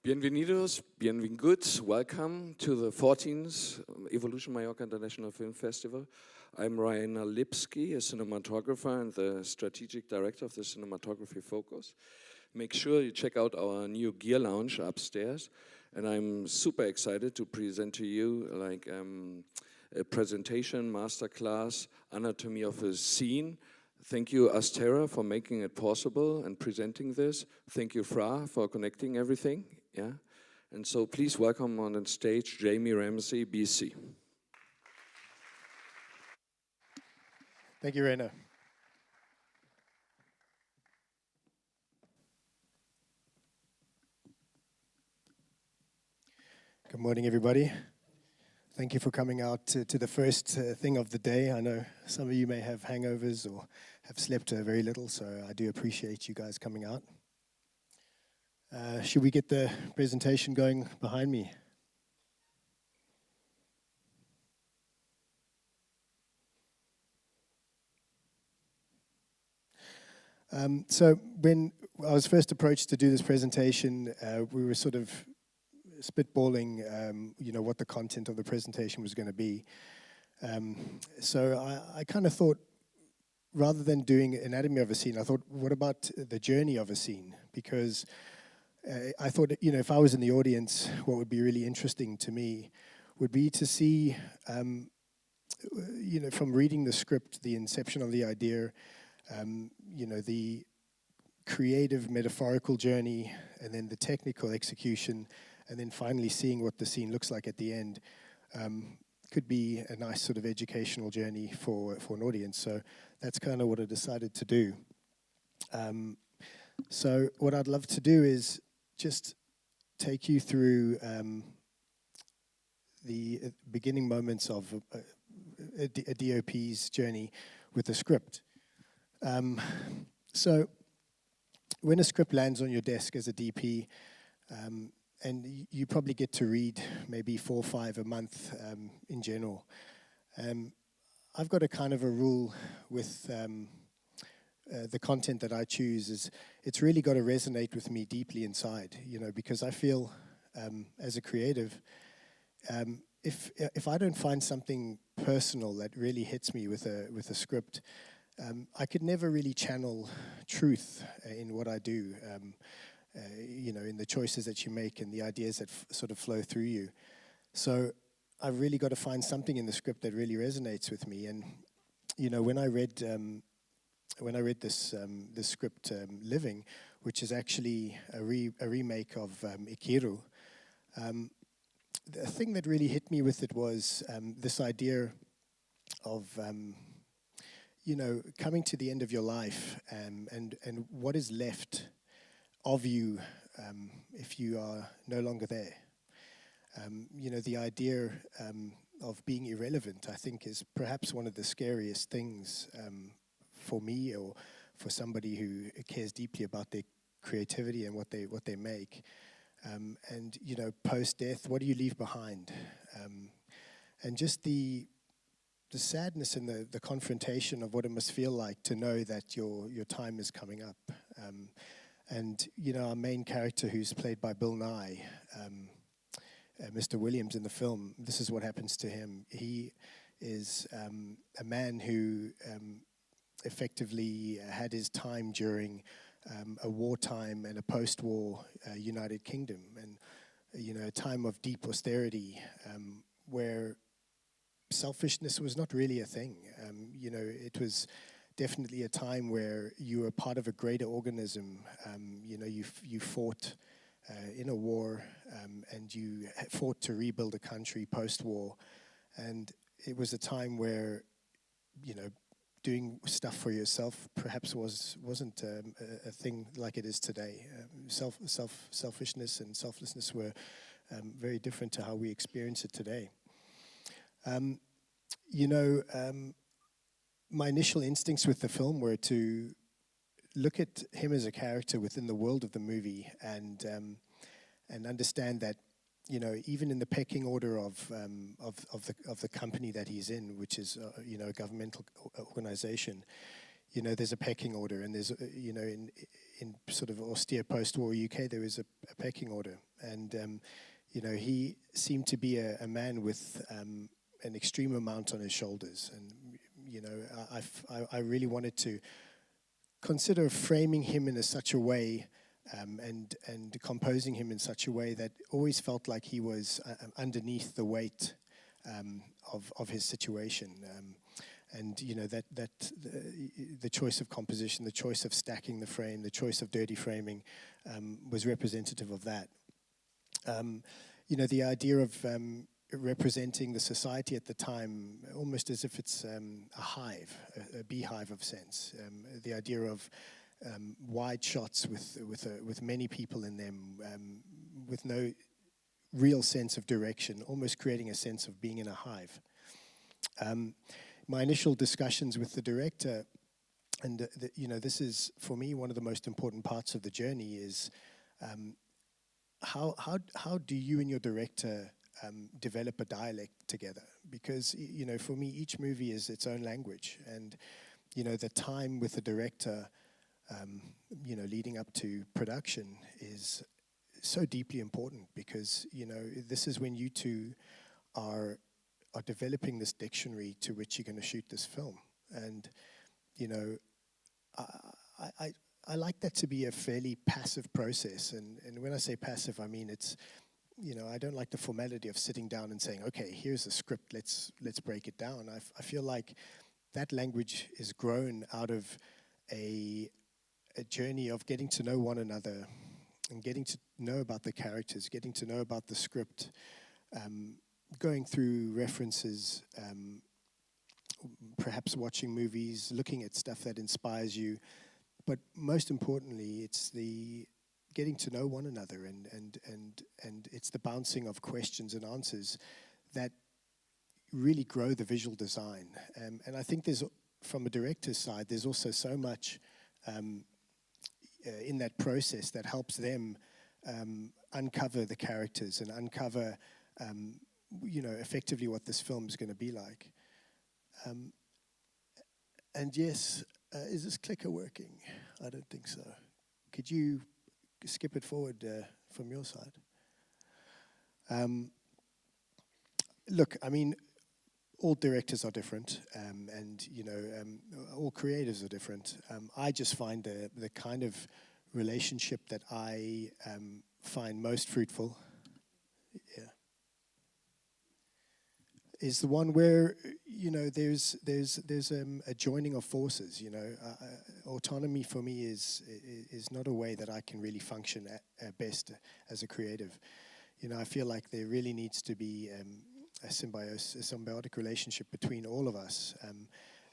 Bienvenidos, bienvenidos, welcome to the 14th Evolution Mallorca International Film Festival. I'm Rainer Lipski, a cinematographer and the strategic director of the cinematography focus. Make sure you check out our new gear lounge upstairs, and I'm super excited to present to you a presentation, masterclass, anatomy of a scene. Thank you, Astera, for making it possible and presenting this. Thank you, Fra, for connecting everything. Yeah, and so please welcome on the stage Jamie Ramsay, BC. Thank you, Rainer. Good morning, everybody. Thank you for coming out to the first thing of the day. I know some of you may have hangovers or have slept very little, so I do appreciate you guys coming out. Should we get the presentation going behind me? So when I was first approached to do this presentation, we were sort of spitballing, what the content of the presentation was going to be. So I kind of thought, rather than doing anatomy of a scene, I thought, what about the journey of a scene? Because I thought, if I was in the audience, what would be really interesting to me would be to see, from reading the script, the inception of the idea, the creative metaphorical journey, and then the technical execution, and then finally seeing what the scene looks like at the end, could be a nice sort of educational journey for an audience. So that's kind of what I decided to do. So what I'd love to do is just take you through the beginning moments of a DOP's journey with the script. So when a script lands on your desk as a DP, and you probably get to read maybe 4 or 5 a month in general, I've got a kind of a rule with the content that I choose is it's really got to resonate with me deeply inside, because I feel as a creative, if I don't find something personal that really hits me with a script, I could never really channel truth in what I do, in the choices that you make and the ideas that sort of flow through you. So I've really got to find something in the script that really resonates with me. And when I read this script, Living, which is actually a remake of Ikiru, the thing that really hit me with it was this idea of coming to the end of your life, and what is left of you if you are no longer there. The idea of being irrelevant, I think, is perhaps one of the scariest things for me or for somebody who cares deeply about their creativity and what they make. And post-death, what do you leave behind? And just the sadness and the confrontation of what it must feel like to know that your time is coming up. And our main character, who's played by Bill Nye, Mr. Williams in the film, this is what happens to him. He is a man who effectively had his time during a wartime and a post-war United Kingdom, and a time of deep austerity where selfishness was not really a thing. It was definitely a time where you were part of a greater organism. You fought in a war, and you fought to rebuild a country post-war, and it was a time where doing stuff for yourself perhaps wasn't a thing like it is today. Selfishness and selflessness were very different to how we experience it today. My initial instincts with the film were to look at him as a character within the world of the movie, and understand that even in the pecking order of the company that he's in, which is a governmental organization, there's a pecking order, and there's in sort of austere post-war UK there is a pecking order, and he seemed to be a man with an extreme amount on his shoulders, and I really wanted to consider framing him in such a way. And composing him in such a way that always felt like he was underneath the weight of his situation, and the choice of composition, the choice of stacking the frame, the choice of dirty framing was representative of that. The idea of representing the society at the time, almost as if it's a hive, a beehive of sense. The idea of wide shots with many people in them, with no real sense of direction, almost creating a sense of being in a hive. My initial discussions with the director, and this is for me one of the most important parts of the journey, is how do you and your director develop a dialect together? Because for me each movie is its own language, and the time with the director leading up to production is so deeply important, because this is when you two are developing this dictionary to which you're going to shoot this film, and I like that to be a fairly passive process, and when I say passive, I mean it's I don't like the formality of sitting down and saying, okay, here's a script, let's break it down. I feel like that language is grown out of a journey of getting to know one another and getting to know about the characters, getting to know about the script, going through references, perhaps watching movies, looking at stuff that inspires you. But most importantly, it's the getting to know one another, and it's the bouncing of questions and answers that really grow the visual design. And I think from a director's side, there's also so much in that process that helps them uncover the characters and uncover, effectively what this film is going to be like. And yes, is this clicker working? I don't think so. Could you skip it forward from your side? Look, I mean, all directors are different, and all creatives are different. I just find the kind of relationship that I find most fruitful, is the one where there's a joining of forces. Autonomy for me is not a way that I can really function at best as a creative. I feel like there really needs to be a symbiotic relationship between all of us.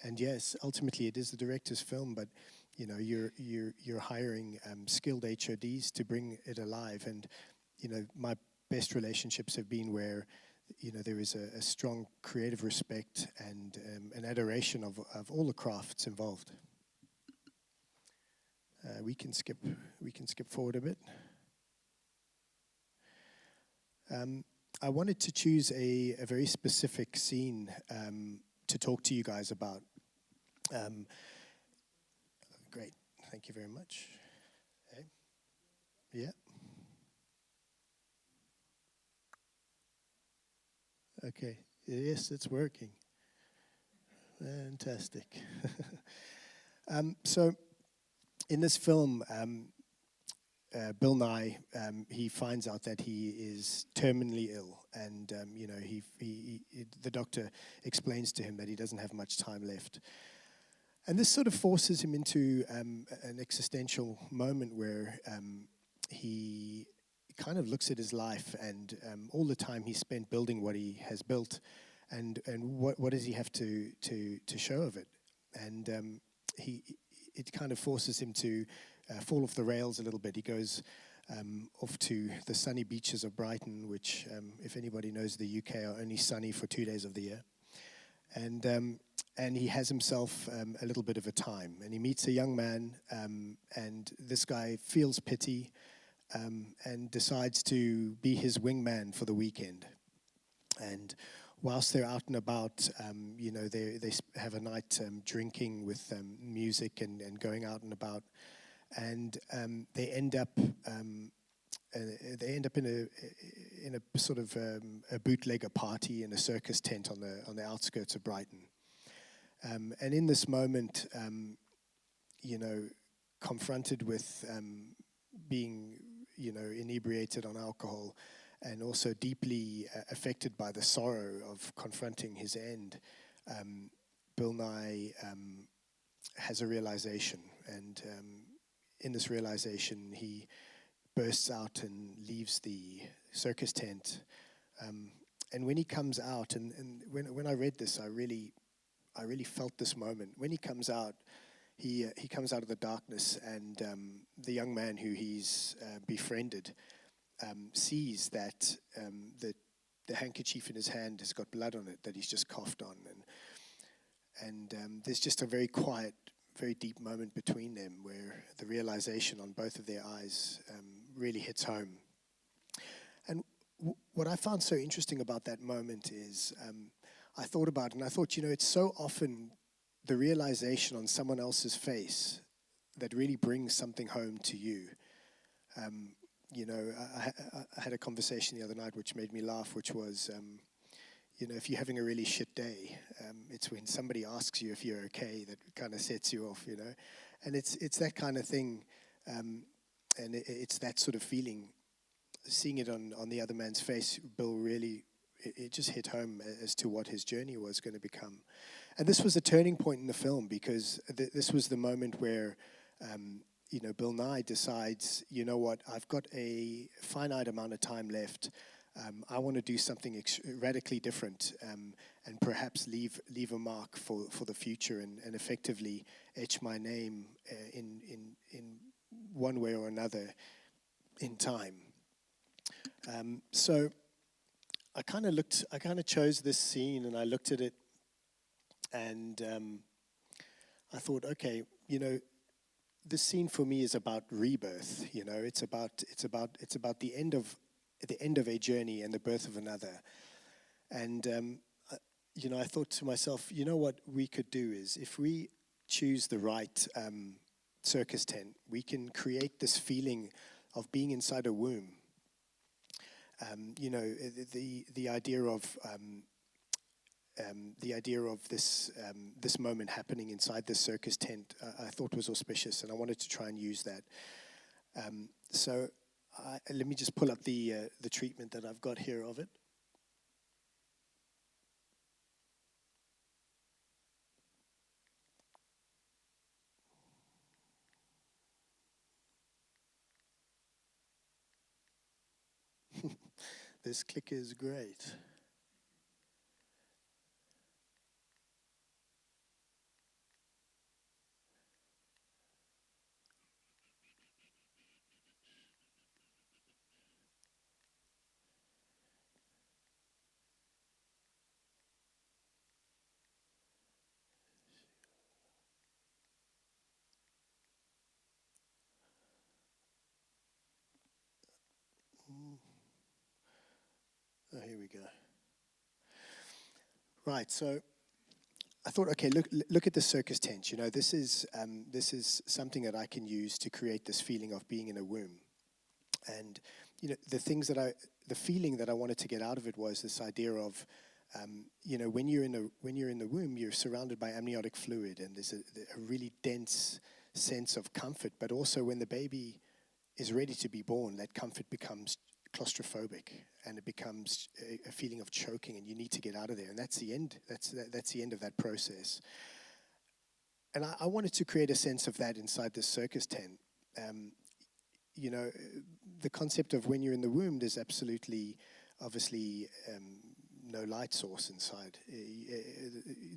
And yes, ultimately it is the director's film, but you're hiring skilled HODs to bring it alive. And my best relationships have been where there is a strong creative respect and an adoration of all the crafts involved. We can skip forward a bit. I wanted to choose a very specific scene to talk to you guys about. Great, thank you very much. Hey. Yeah. Okay. Yes, it's working. Fantastic. So, in this film, Bill Nye, he finds out that he is terminally ill, and the doctor explains to him that he doesn't have much time left. And this sort of forces him into an existential moment where he kind of looks at his life and all the time he spent building what he has built, and what does he have to show of it? And it kind of forces him to fall off the rails a little bit. He goes off to the sunny beaches of Brighton, which, if anybody knows the UK, are only sunny for 2 days of the year. And he has himself a little bit of a time. And he meets a young man, and this guy feels pity and decides to be his wingman for the weekend. And whilst they're out and about, they have a night drinking with music and going out and about. And they end up in a sort of a bootlegger party in a circus tent on the outskirts of Brighton. And in this moment, confronted with being, inebriated on alcohol, and also deeply affected by the sorrow of confronting his end, Bill Nye has a realization, and in this realization, he bursts out and leaves the circus tent. And when he comes out, and when I read this, I really felt this moment. When he comes out, he comes out of the darkness, and the young man who he's befriended sees that the handkerchief in his hand has got blood on it that he's just coughed on, and there's just a very quiet, very deep moment between them where the realization on both of their eyes really hits home. And what I found so interesting about that moment is I thought about it, and I thought, it's so often the realization on someone else's face that really brings something home to you. I had a conversation the other night which made me laugh, which was, if you're having a really shit day, it's when somebody asks you if you're okay that kind of sets you off, And it's that kind of thing, and it's that sort of feeling. Seeing it on the other man's face, Bill really, it just hit home as to what his journey was going to become. And this was a turning point in the film, because this was the moment where, Bill Nye decides, what, I've got a finite amount of time left. I want to do something radically different, and perhaps leave a mark for the future, and effectively etch my name in one way or another in time. So I kind of chose this scene, and I looked at it, and I thought, okay, this scene for me is about rebirth. It's about the end of a journey and the birth of another. And I thought to myself, what we could do is, if we choose the right circus tent, we can create this feeling of being inside a womb. The idea of this moment happening inside the circus tent, I thought was auspicious, and I wanted to try and use that. So let me just pull up the treatment that I've got here of it. This clicker is great. Oh, here we go. Right, so I thought, okay, look at the circus tent. This is something that I can use to create this feeling of being in a womb. And the feeling that I wanted to get out of it was this idea of When you're in the womb, you're surrounded by amniotic fluid, and there's a really dense sense of comfort. But also, when the baby is ready to be born, that comfort becomes claustrophobic, and it becomes a feeling of choking, and you need to get out of there. And that's the end. That's the end of that process. And I wanted to create a sense of that inside this circus tent. The concept of when you're in the womb, there's obviously no light source inside.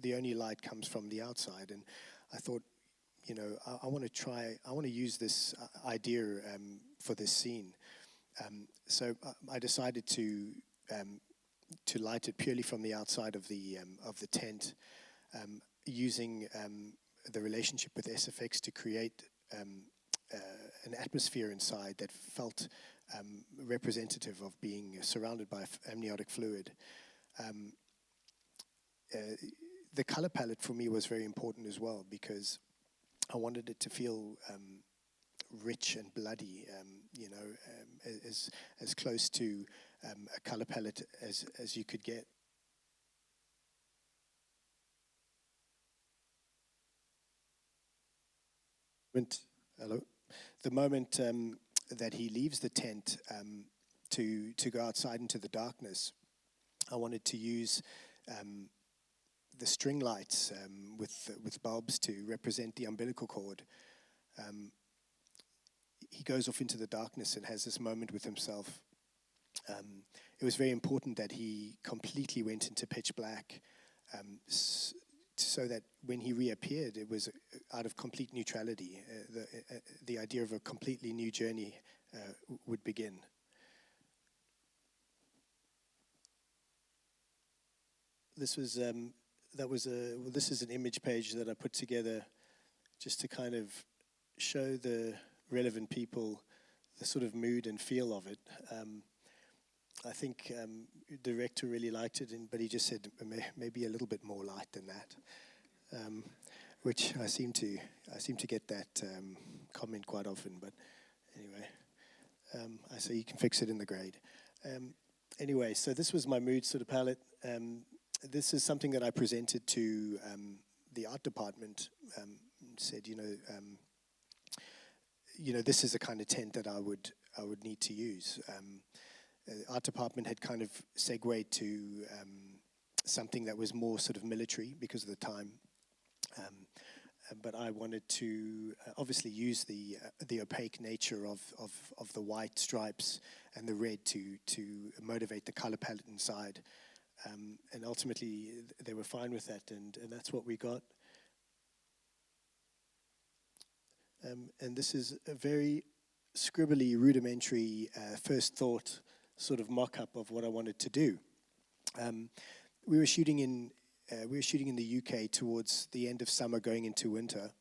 The only light comes from the outside. And I thought, I want to use this idea for this scene. So I decided to light it purely from the outside of the tent, using the relationship with SFX to create an atmosphere inside that felt representative of being surrounded by amniotic fluid. The color palette for me was very important as well, because I wanted it to feel rich and bloody, as close to a color palette as you could get. Hello. The moment that he leaves the tent to go outside into the darkness, I wanted to use the string lights with bulbs to represent the umbilical cord. He goes off into the darkness and has this moment with himself. It was very important that he completely went into pitch black, so that when he reappeared, it was out of complete neutrality. The idea of a completely new journey would begin. This is an image page that I put together just to kind of show the relevant people the sort of mood and feel of it. I think the director really liked it, but he just said maybe a little bit more light than that, which I seem to get that comment quite often. But anyway, I say you can fix it in the grade. Anyway, so this was my mood sort of palette. This is something that I presented to the art department. Said, this is the kind of tent that I would need to use. The art department had kind of segued to something that was more sort of military because of the time. But I wanted to obviously use the opaque nature of the white stripes and the red to motivate the color palette inside. And ultimately, they were fine with that, and that's what we got. And this is a very scribbly, rudimentary, first thought sort of mock-up of what I wanted to do. We were shooting in the UK towards the end of summer, going into winter.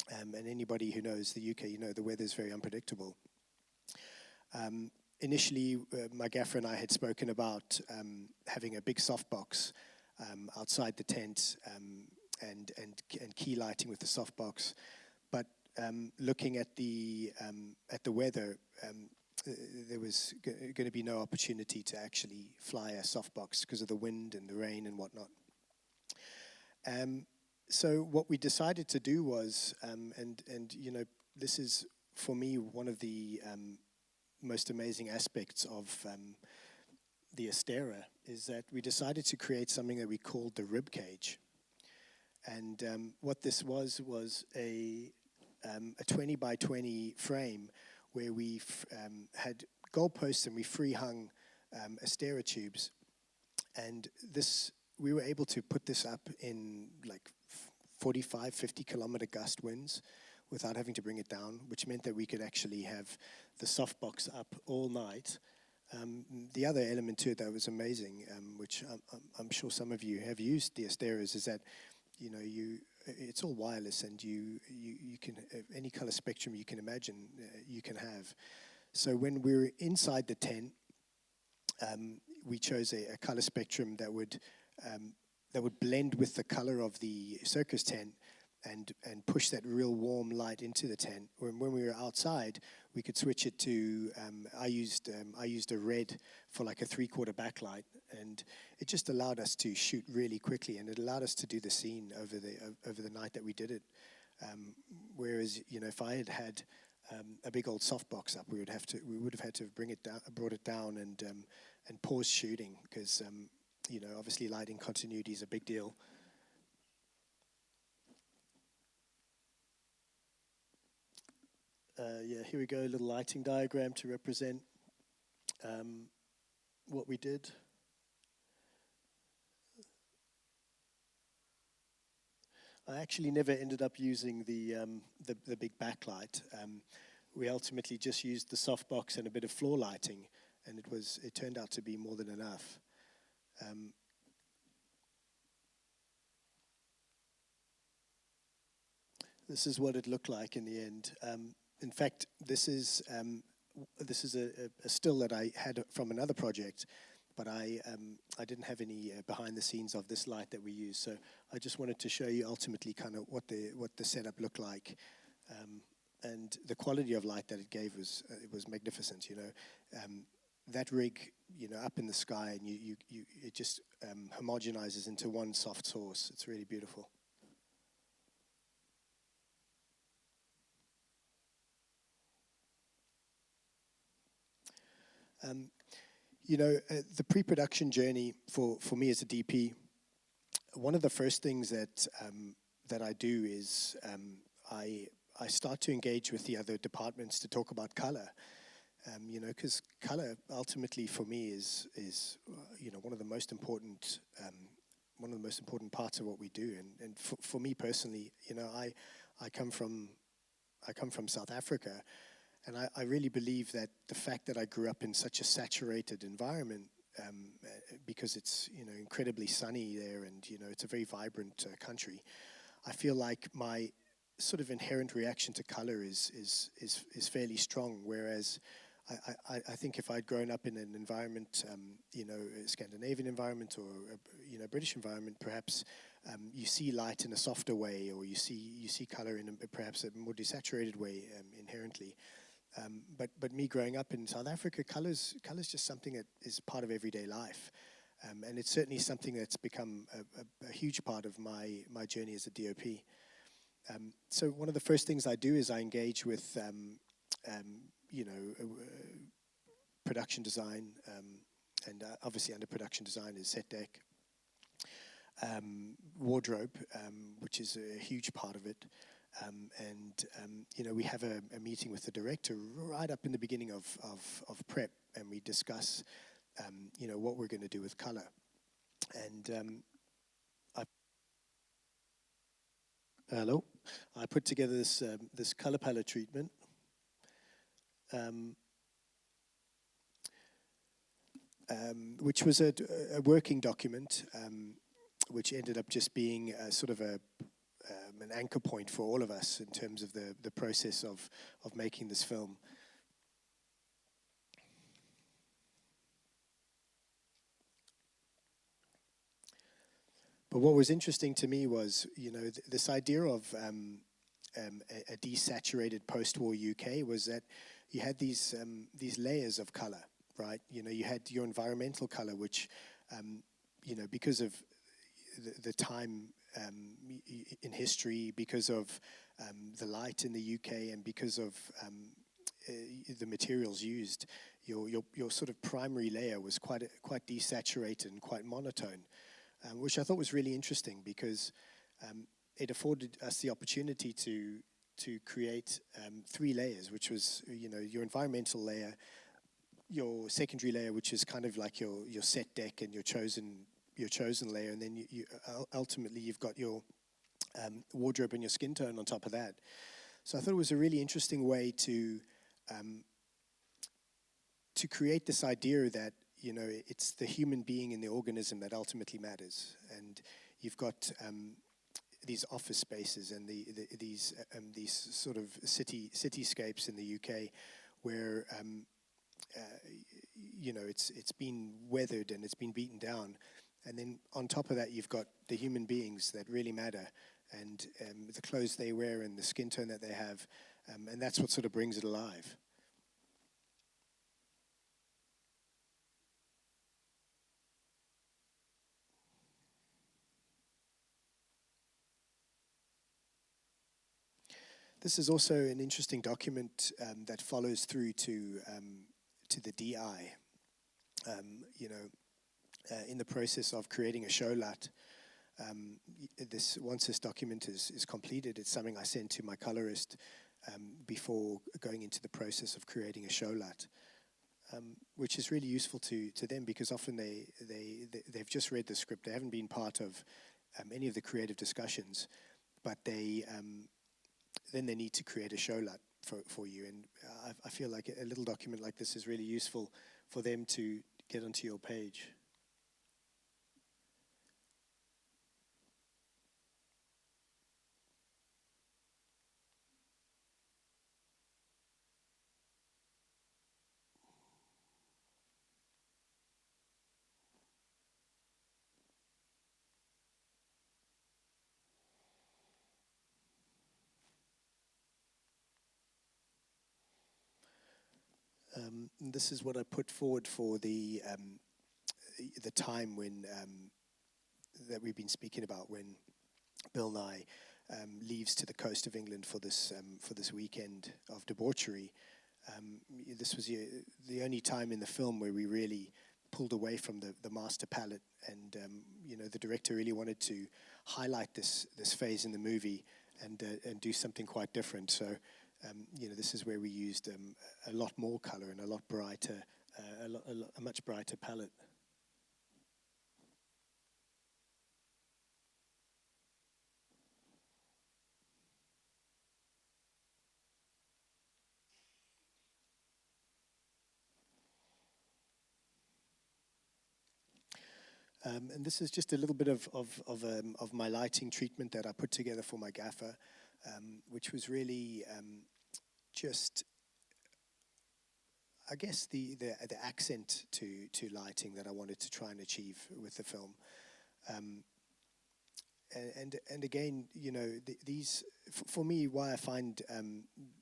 And anybody who knows the UK, the weather is very unpredictable. Initially, my gaffer and I had spoken about having a big softbox outside the tent and key lighting with the softbox. But looking at the weather, there was going to be no opportunity to actually fly a softbox because of the wind and the rain and whatnot. So what we decided to do was, this is for me one of the most amazing aspects of the Astera, is that we decided to create something that we called the rib cage. And what this was a 20 by 20 frame where we had goalposts and we free-hung Astera tubes. And we were able to put this up in like 45, 50 kilometer gust winds without having to bring it down, which meant that we could actually have the softbox up all night. The other element to it that was amazing, which I'm sure some of you have used the Asteras, is that it's all wireless, and you can any color spectrum you can imagine you can have. So when we were inside the tent, we chose a color spectrum that would blend with the color of the circus tent, and push that real warm light into the tent. When we were outside, we could switch it to, I used a red for like a 3/4 backlight, and it just allowed us to shoot really quickly, and it allowed us to do the scene over the night that we did it. Whereas, you know, if I had a big old softbox up, we would have had to brought it down and pause shooting, because you know, obviously lighting continuity is a big deal. Yeah, here we go, a little lighting diagram to represent what we did. I actually never ended up using the big backlight. We ultimately just used the softbox and a bit of floor lighting, and it turned out to be more than enough. This is what it looked like in the end. In fact, this is a still that I had from another project, but I didn't have any behind the scenes of this light that we use. So I just wanted to show you ultimately kind of what the setup looked like, and the quality of light that it gave was magnificent. You know, that rig, you know, up in the sky, and it just homogenizes into one soft source. It's really beautiful. You know, the pre-production journey for me as a DP, one of the first things that I do is I start to engage with the other departments to talk about color. You know, because color ultimately for me is you know, one of the most important parts of what we do. And for me personally, you know, I come from South Africa. And I really believe that the fact that I grew up in such a saturated environment, because it's, you know, incredibly sunny there, and, you know, it's a very vibrant country, I feel like my sort of inherent reaction to color is fairly strong. Whereas I think if I'd grown up in an environment, you know, a Scandinavian environment or you know, British environment, perhaps you see light in a softer way, or you see color in perhaps a more desaturated way inherently. But me growing up in South Africa, color's just something that is part of everyday life. And it's certainly something that's become a huge part of my journey as a DOP. So one of the first things I do is I engage with, you know, production design, and obviously under production design is set deck, wardrobe, which is a huge part of it. You know, we have a meeting with the director right up in the beginning of prep, and we discuss, you know, what we're going to do with color. And I put together this color palette treatment. Which was a working document, which ended up just being sort of an anchor point for all of us in terms of the process of making this film. But what was interesting to me was, you know, this idea of a desaturated post-war UK was that you had these layers of color, right? You know, you had your environmental color, which, you know, because of the time in history, because of the light in the UK, and because of the materials used, your sort of primary layer was quite desaturated and quite monotone, which I thought was really interesting, because it afforded us the opportunity to create 3 layers, which was, you know, your environmental layer, your secondary layer, which is kind of like your set deck and your chosen layer, and then you ultimately you've got your wardrobe and your skin tone on top of that. So I thought it was a really interesting way to create this idea that, you know, it's the human being in the organism that ultimately matters. And you've got these office spaces and these sort of cityscapes in the UK where you know, it's been weathered and it's been beaten down. And then on top of that, you've got the human beings that really matter. and the clothes they wear and the skin tone that they have, and that's what sort of brings it alive. This is also an interesting document that follows through to the DI. In the process of creating a show lot, once this document is completed, it's something I send to my colorist before going into the process of creating a show lot, which is really useful to them, because often they've just read the script, they haven't been part of any of the creative discussions, but then they need to create a show lot for you, and I feel like a little document like this is really useful for them to get onto your page. This is what I put forward for the time when that we've been speaking about, when Bill Nye leaves to the coast of England for this weekend of debauchery. This was the only time in the film where we really pulled away from the master palette, and the director really wanted to highlight this phase in the movie and do something quite different. So. This is where we used a lot more color and a lot brighter, a much brighter palette. And this is just a little bit of my lighting treatment that I put together for my gaffer, which was really just, I guess, the accent to lighting that I wanted to try and achieve with the film. And again, these, for me, why I find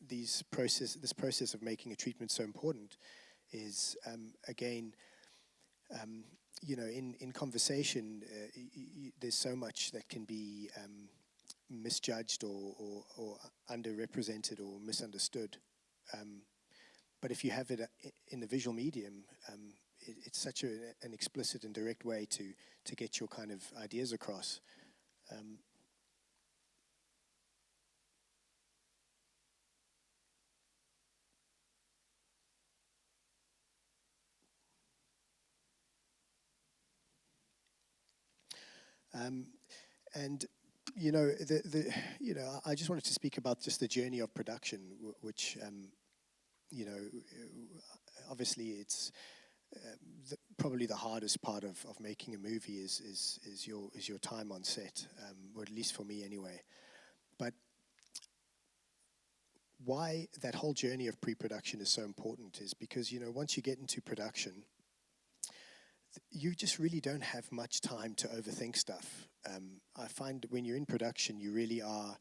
this process of making a treatment so important is, again, in conversation, there's so much that can be misjudged or underrepresented or misunderstood. But if you have it in the visual medium, it's such an explicit and direct way to get your kind of ideas across. And I just wanted to speak about just the journey of production, which obviously it's probably the hardest part of making a movie is your time on set, or at least for me anyway. But why that whole journey of pre-production is so important is because once you get into production, you just really don't have much time to overthink stuff. I find when you're in production, you really are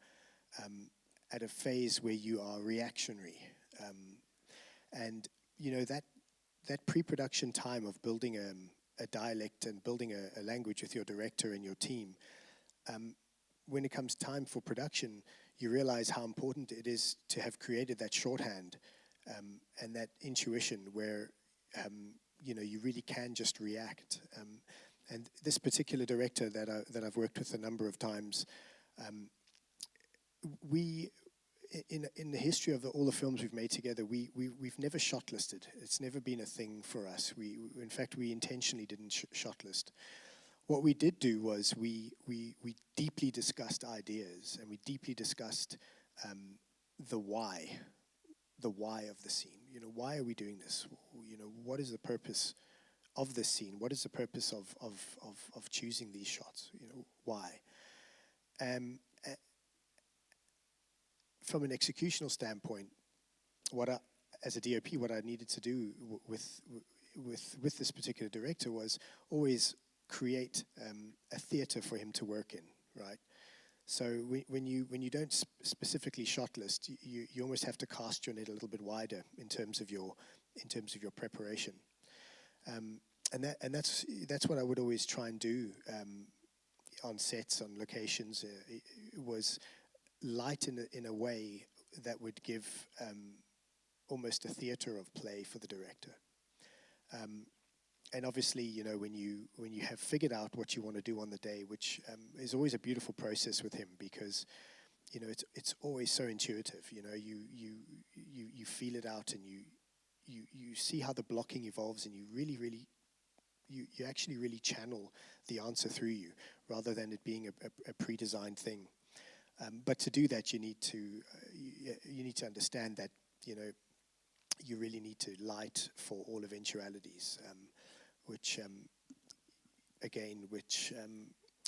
at a phase where you are reactionary. And that pre-production time of building a dialect and building a language with your director and your team, when it comes time for production, you realize how important it is to have created that shorthand and that intuition where you really can just react. And this particular director that I've worked with a number of times, we, in the history of all the films we've made together, we've never shortlisted. It's never been a thing for us. In fact, we intentionally didn't shortlist. What we did do was we deeply discussed ideas, and we deeply discussed the why of the scene. Why are we doing this? What is the purpose of this scene? What is the purpose of choosing these shots? Why? From an executional standpoint, as a DOP, what I needed to do with this particular director was always create a theater for him to work in, right? So when you don't specifically shot list, you almost have to cast your net a little bit wider in terms of your preparation. And that's what I would always try and do on sets, on locations. Was light in a way that would give almost a theater of play for the director. And obviously, you know, when you have figured out what you want to do on the day, which is always a beautiful process with him, because you know it's always so intuitive. You know, you feel it out, and you see how the blocking evolves, and you actually really channel the answer through you, rather than it being a pre-designed thing. But to do that, you need to understand that, you know, you really need to light for all eventualities, which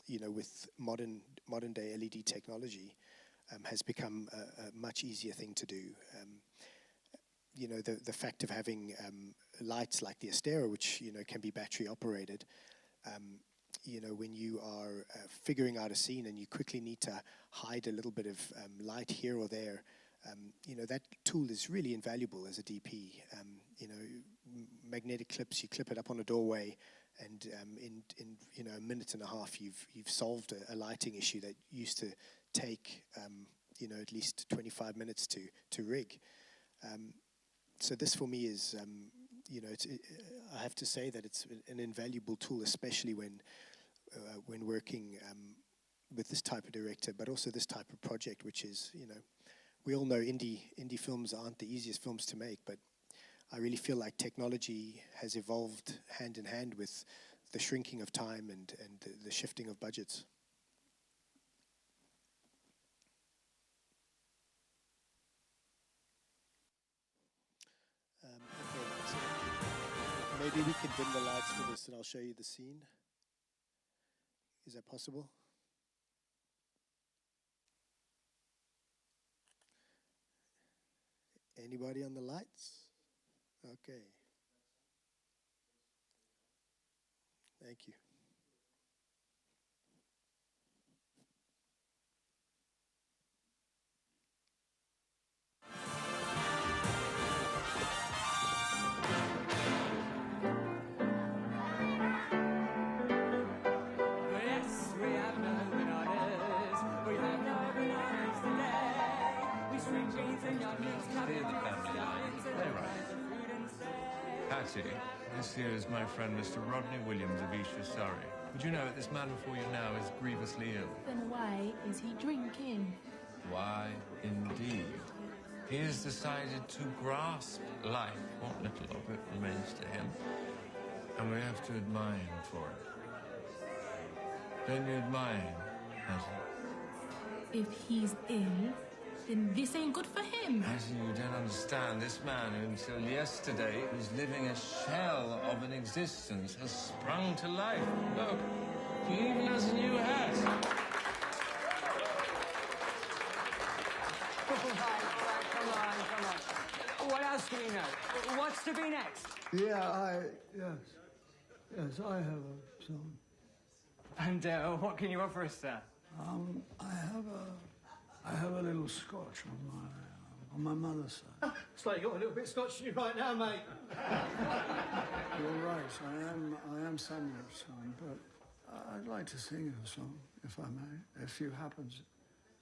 you know, with modern day LED technology, has become a much easier thing to do. You know, the fact of having lights like the Astera, which, you know, can be battery operated, you know, when you are figuring out a scene and you quickly need to hide a little bit of light here or there, you know, that tool is really invaluable as a DP. You know, magnetic clips, you clip it up on a doorway, and in you know, a minute and a half, you've solved a lighting issue that used to take you know, at least 25 minutes to rig. So this for me is, you know, I have to say that it's an invaluable tool, especially when working with this type of director, but also this type of project, which is, you know, we all know indie films aren't the easiest films to make, but I really feel like technology has evolved hand in hand with the shrinking of time and the shifting of budgets. Okay, so maybe we can dim the lights for this and I'll show you the scene. Is that possible? Anybody on the lights? Okay. Thank you. Patty, this here is my friend Mr. Rodney Williams of East Surrey. Would you know that this man before you now is grievously ill? Then why is he drinking? Why, indeed. He has decided to grasp life, what little of it remains to him, and we have to admire him for it. Don't you admire him, Patty? If he's ill, then this ain't good for him. Patty, you don't understand. This man who until yesterday was living a shell of an existence has sprung to life. Look, he even has a new hat. Come on. What else do we know? What's to be next? Yeah, yes, I have a song. And what can you offer us, sir? I have a little scotch on my mother's side. It's like you got a little bit scotch in you right now, mate. You're right, I am somewhat son, but I'd like to sing you a song, if I may. If you happen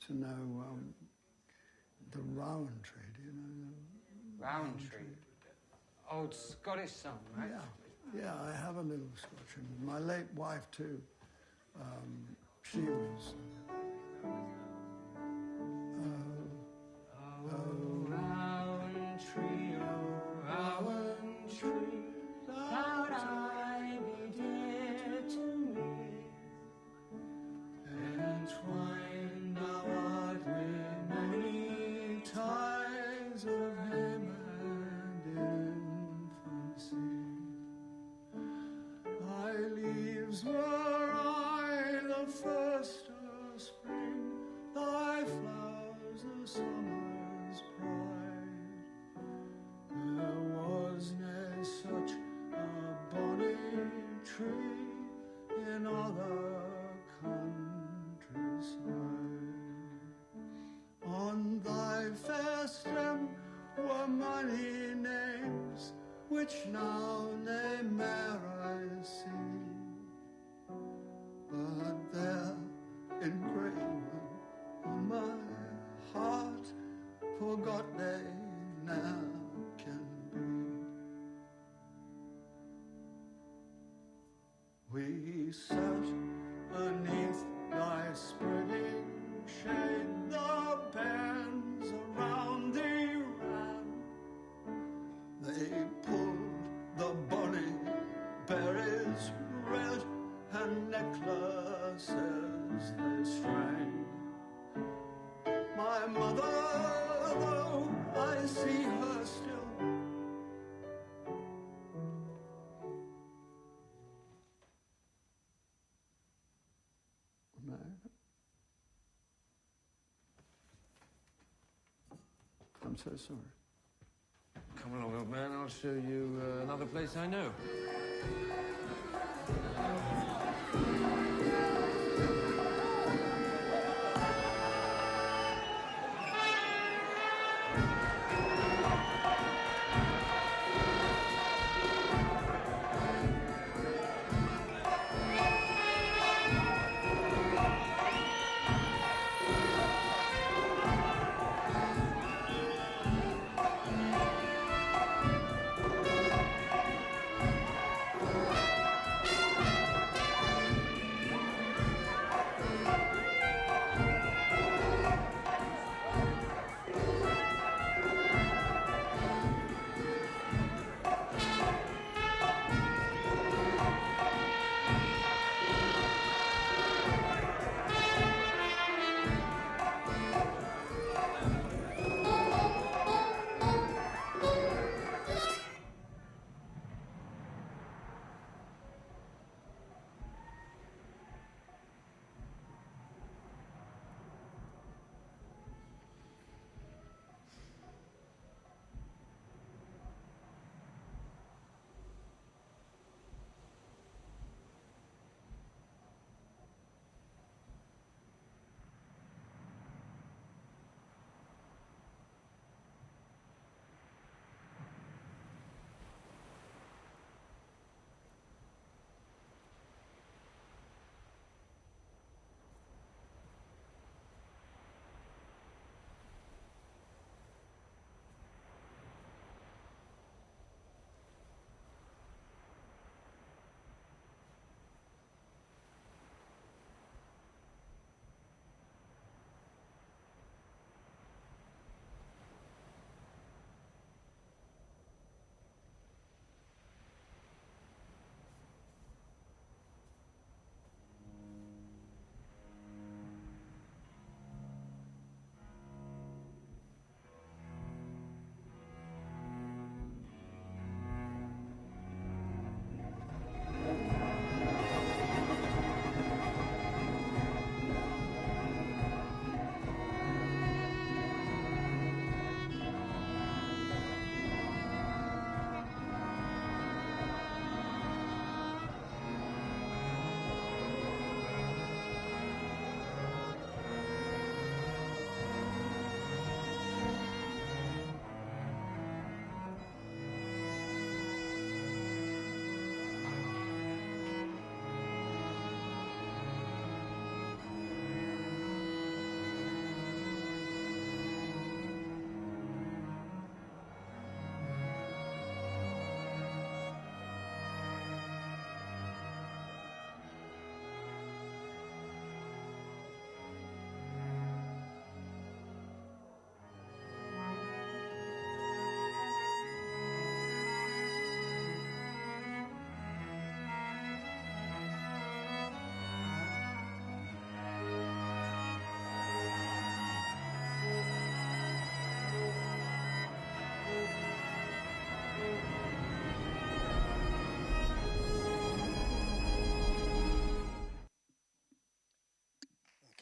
to know the Rowan Tree, do you know the Rowan Tree? Old Scottish song, right? Yeah, I have a little scotch. And my late wife, too, she was... Rowan tree, loud I be dear to me, entwined thou art with many ties of him and infancy. Thy leaves were I the first of spring, thy flowers the summer's pride. There was ne'er such a bonny tree in other countryside. We sat beneath thy spreading shade, the bands around thee ran. They pulled the bonny berries red, and necklaces they strang. My mother, though I see her still, no. I'm so sorry. Come along, old man. I'll show you another place I know.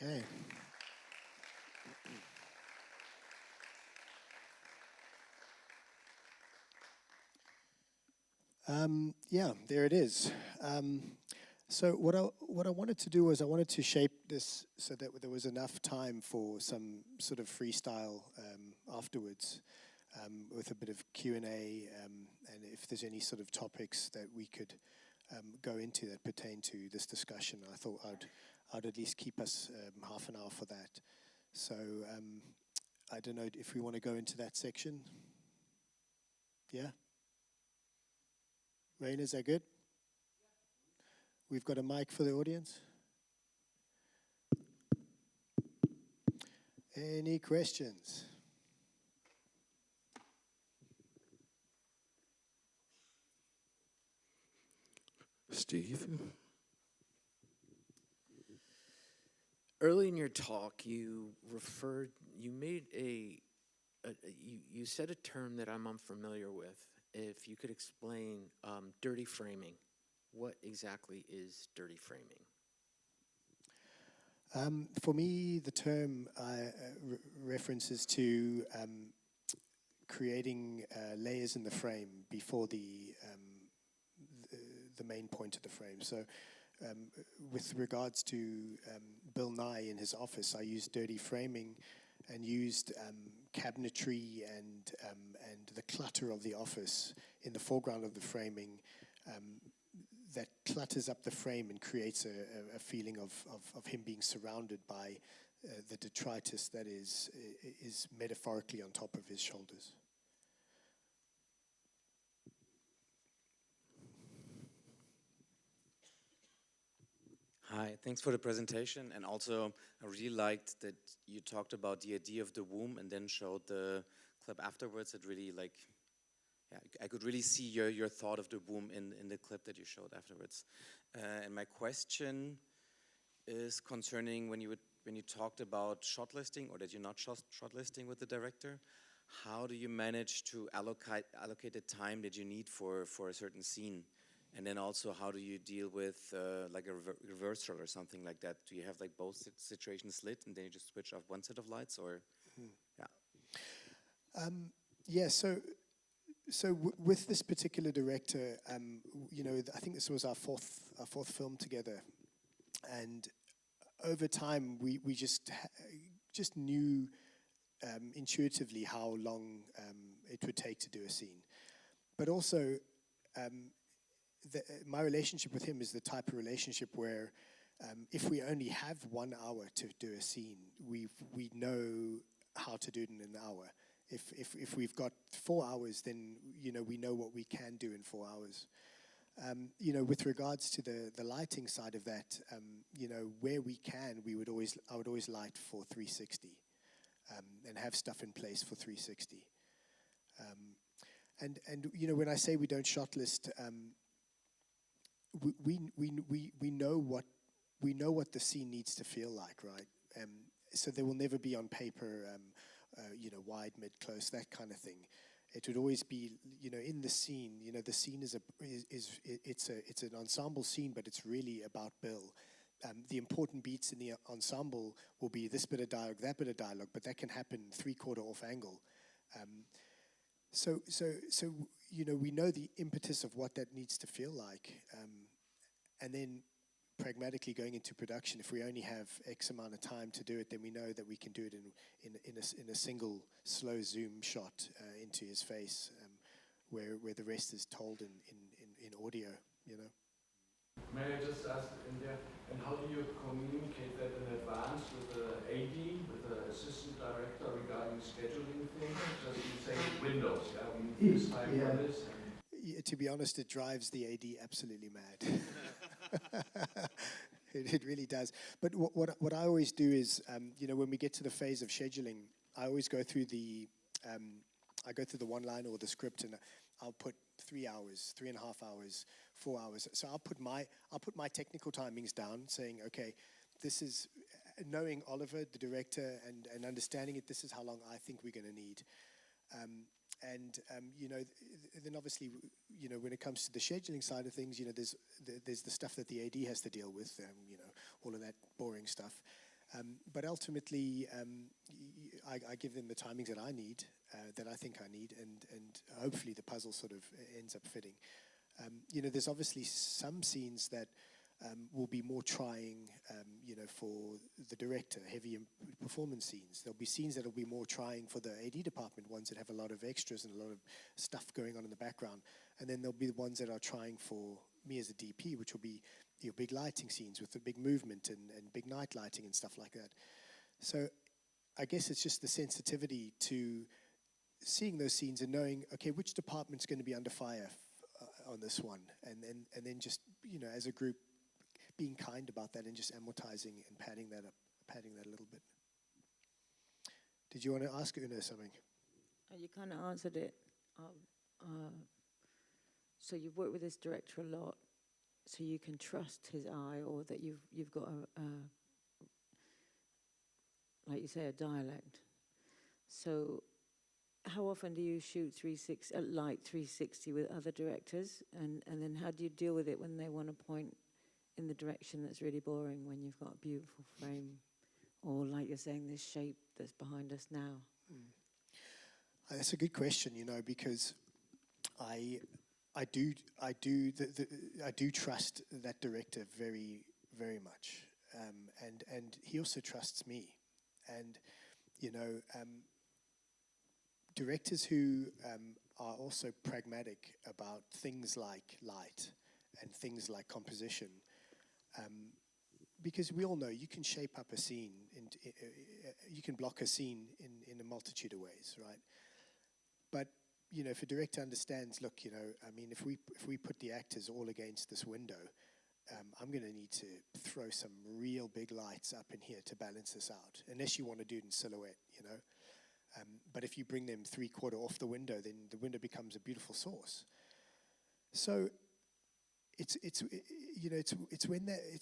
Okay. Yeah, there it is. So what I wanted to do was I wanted to shape this so that there was enough time for some sort of freestyle afterwards, with a bit of Q&A, and if there's any sort of topics that we could go into that pertain to this discussion. I thought I'd at least keep us half an hour for that. So I don't know if we want to go into that section. Yeah? Rain, is that good? We've got a mic for the audience. Any questions? Steve? Early in your talk, you said a term that I'm unfamiliar with. If you could explain dirty framing, what exactly is dirty framing? For me, the term references to creating layers in the frame before the main point of the frame. So with regards to Bill Nye in his office, I used dirty framing and used cabinetry and the clutter of the office in the foreground of the framing that clutters up the frame and creates a feeling of him being surrounded by the detritus that is metaphorically on top of his shoulders. Hi, thanks for the presentation. And also, I really liked that you talked about the idea of the womb and then showed the clip afterwards. It really, I could really see your thought of the womb in the clip that you showed afterwards. And my question is concerning when you talked about shortlisting, or that you're not shortlisting with the director. How do you manage to allocate the time that you need for a certain scene? And then also, how do you deal with like a reversal or something like that? Do you have like both situations lit and then you just switch off one set of lights, or Yeah. So with this particular director, I think this was our fourth film together, and over time we just knew intuitively how long it would take to do a scene, but also. My relationship with him is the type of relationship where if we only have 1 hour to do a scene, we know how to do it in an hour. If we've got 4 hours, then we know what we can do in 4 hours. With regards to the lighting side of that, where we can, I would always light for 360 and have stuff in place for 360. And when I say we don't shot list. We know what the scene needs to feel like, right? So there will never be on paper, wide, mid, close, that kind of thing. It would always be, in the scene. The scene it's an ensemble scene, but it's really about Bill. The important beats in the ensemble will be this bit of dialogue, that bit of dialogue, but that can happen 3/4 off angle. So we know the impetus of what that needs to feel like, and then pragmatically going into production. If we only have X amount of time to do it, then we know that we can do it in a single slow zoom shot into his face, where the rest is told in audio. May I just ask, and how do you communicate that in advance with the AD, with the assistant director regarding scheduling things? Just you say windows, we need this time for this. To be honest, it drives the AD absolutely mad. It really does. But what I always do is, when we get to the phase of scheduling, I always go through the one line or the script, and I'll put 3 hours, 3.5 hours, 4 hours. So I'll put my technical timings down, saying, okay, this is knowing Oliver, the director, and understanding it. This is how long I think we're going to need. Then obviously, when it comes to the scheduling side of things, there's the stuff that the AD has to deal with, all of that boring stuff. But ultimately, I give them the timings that I need, that I think I need, and hopefully the puzzle sort of ends up fitting. There's obviously some scenes that will be more trying, for the director, heavy performance scenes. There'll be scenes that will be more trying for the AD department, ones that have a lot of extras and a lot of stuff going on in the background. And then there'll be the ones that are trying for me as a DP, which will be your big lighting scenes with the big movement and big night lighting and stuff like that. So I guess it's just the sensitivity to seeing those scenes and knowing, okay, which department's going to be under fire on this one, and then just as a group being kind about that and just amortizing and padding that a little bit. Did you want to ask Una something? You kind of answered it. So you've worked with this director a lot, so you can trust his eye, or that you've got a like you say, a dialect. So how often do you shoot 360 with other directors, and then how do you deal with it when they want to point in the direction that's really boring when you've got a beautiful frame, or like you're saying, this shape that's behind us now? That's a good question, because I do trust that director very, very much, and he also trusts me, and directors who are also pragmatic about things like light and things like composition, because we all know you can shape up a scene, you can block a scene in a multitude of ways, right? But if a director understands, look, if we put the actors all against this window, I'm going to need to throw some real big lights up in here to balance this out, unless you want to do it in silhouette, But if you bring them 3/4 off the window, then the window becomes a beautiful source. So it's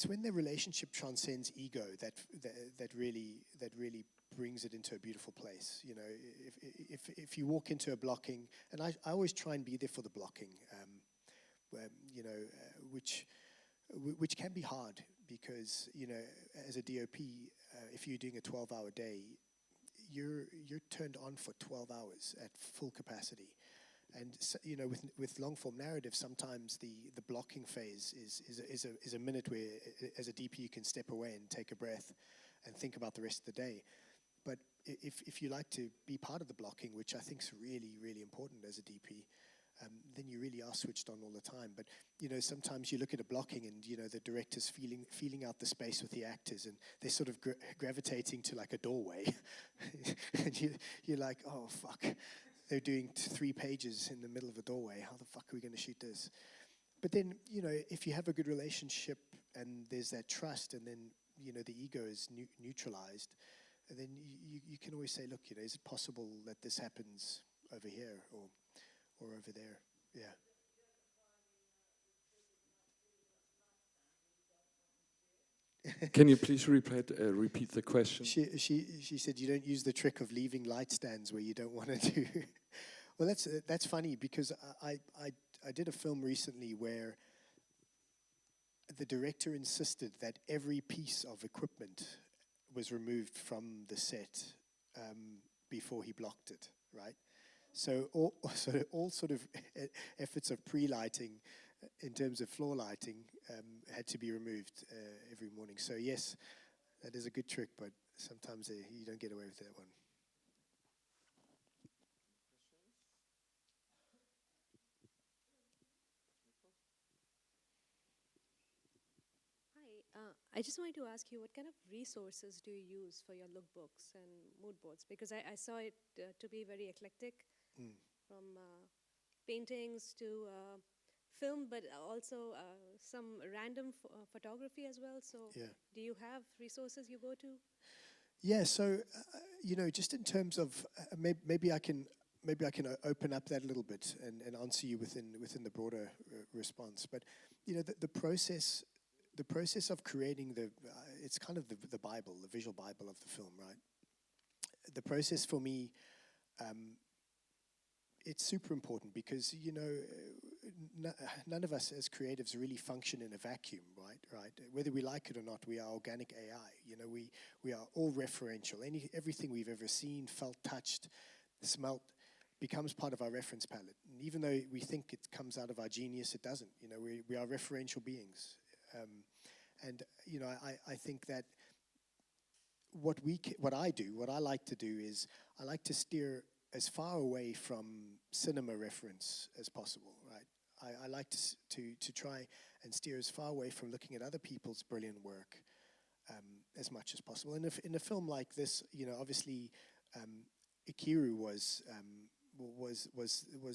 when the relationship transcends ego that really brings it into a beautiful place. If you walk into a blocking, and I always try and be there for the blocking, which can be hard because as a DOP, if you're doing a 12-hour day, you're turned on for 12 hours at full capacity. And with long form narrative, sometimes the blocking phase is a minute where, as a DP, you can step away and take a breath and think about the rest of the day. But if you like to be part of the blocking, which I think is really, really important as a DP, then you really are switched on all the time. But sometimes you look at a blocking, and the director's feeling out the space with the actors, and they're sort of gravitating to like a doorway, and you're like, oh fuck. They're doing 3 pages in the middle of a doorway. How the fuck are we going to shoot this? But then, if you have a good relationship and there's that trust, and then, the ego is neutralized, and then you can always say, look, is it possible that this happens over here or over there? Yeah. Can you please repeat the question? She said you don't use the trick of leaving light stands where you don't want to do. Well, that's funny, because I did a film recently where the director insisted that every piece of equipment was removed from the set before he blocked it, right? So all sort of efforts of pre-lighting in terms of floor lighting had to be removed every morning. So yes, that is a good trick, but sometimes you don't get away with that one. Hi, I just wanted to ask you, what kind of resources do you use for your lookbooks and mood boards? Because I saw it to be very eclectic, from paintings to film, but also some random photography as well. So do you have resources you go to? Yeah, so just in terms of maybe I can open up that a little bit and answer you within the broader response. But the process of creating it's kind of the Bible, the visual Bible of the film, right? The process for me, it's super important because none of us as creatives really function in a vacuum, right? Whether we like it or not, we are organic AI. We are all referential. Everything we've ever seen, felt, touched, smelt becomes part of our reference palette. And even though we think it comes out of our genius, it doesn't. We are referential beings. I think that what I like to do is I like to steer as far away from cinema reference as possible, right? I like to try and steer as far away from looking at other people's brilliant work as much as possible. And if in a film like this, obviously Ikiru was was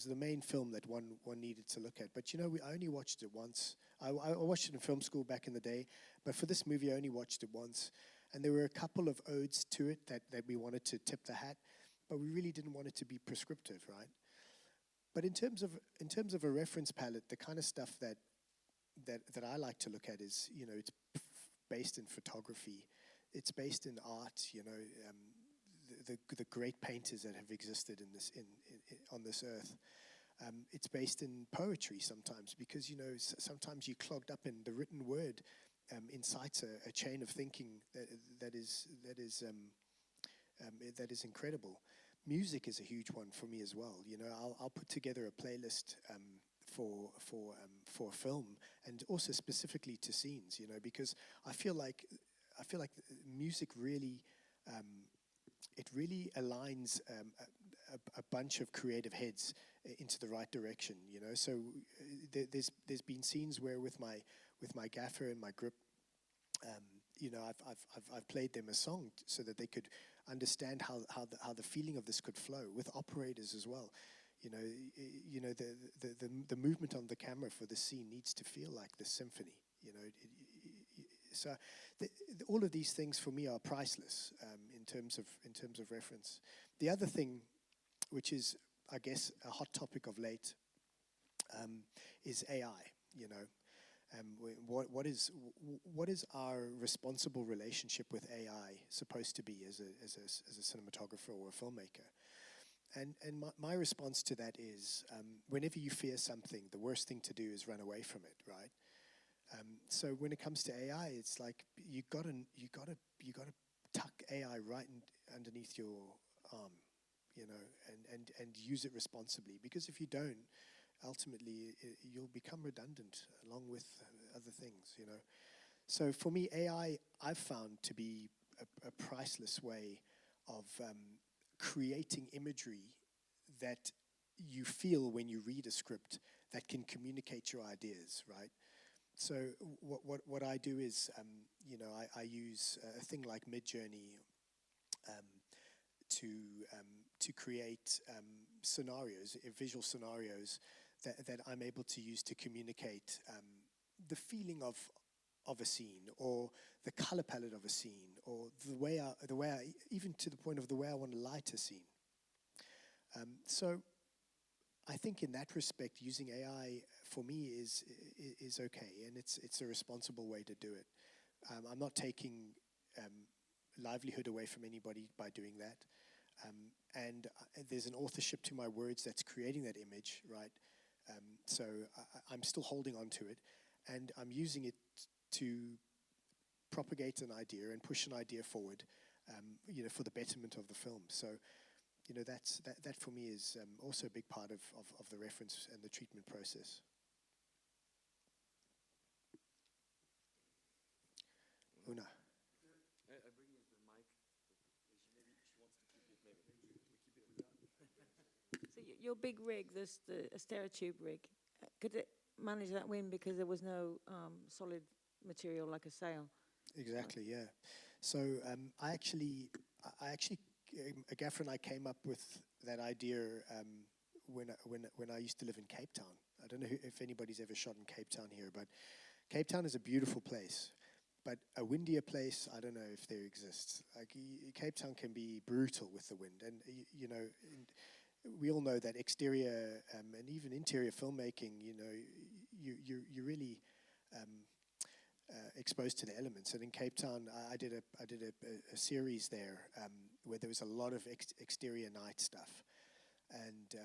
the main film that one needed to look at. But I only watched it once. I watched it in film school back in the day, but for this movie I only watched it once. And there were a couple of odes to it that we wanted to tip the hat, but we really didn't want it to be prescriptive, right? But in terms of a reference palette, the kind of stuff that I like to look at is, it's based in photography, it's based in art, the great painters that have existed on this earth. It's based in poetry sometimes, because sometimes you're clogged up in the written word. Incites a chain of thinking that is incredible. Music is a huge one for me as well. I'll put together a playlist for a film, and also specifically to scenes. Because I feel like music really it really aligns a bunch of creative heads into the right direction. So there's been scenes where with my gaffer and my grip, I've played them a song so that they could understand how the feeling of this could flow, with operators as well. The movement on the camera for the scene needs to feel like the symphony. So all of these things for me are priceless in terms of reference. The other thing, which is I guess a hot topic of late, is AI. What is our responsible relationship with AI supposed to be as a cinematographer or a filmmaker? And my response to that is, whenever you fear something, the worst thing to do is run away from it, right? So when it comes to AI, it's like you gotta tuck AI right underneath your arm, and use it responsibly. Because if you don't, ultimately you'll become redundant along with other things. So for me, AI I've found to be a priceless way of creating imagery that you feel when you read a script, that can communicate your ideas, right? So what I do is, I use a thing like Midjourney to create scenarios, visual scenarios that I'm able to use to communicate the feeling of a scene, or the color palette of a scene, or the way I even to the point of the way I want to light a scene. So I think in that respect, using AI for me is okay, and it's a responsible way to do it. I'm not taking livelihood away from anybody by doing that, and there's an authorship to my words that's creating that image, right? So I'm still holding on to it, and I'm using it to propagate an idea and push an idea forward, for the betterment of the film. So, that for me is also a big part of the reference and the treatment process. Una. I bring you the mic. Maybe she wants to keep it. Maybe we keep it. So your big rig, the Astera tube rig, could it manage that wind because there was no solid material like a sail? Exactly, yeah. So I actually, a gaffer and I came up with that idea when I used to live in Cape Town. I don't know if anybody's ever shot in Cape Town here, but Cape Town is a beautiful place. But a windier place, I don't know if there exists. Like Cape Town can be brutal with the wind, and we all know that exterior and even interior filmmaking, you're really exposed to the elements. And in Cape Town, I did a series there where there was a lot of exterior night stuff, and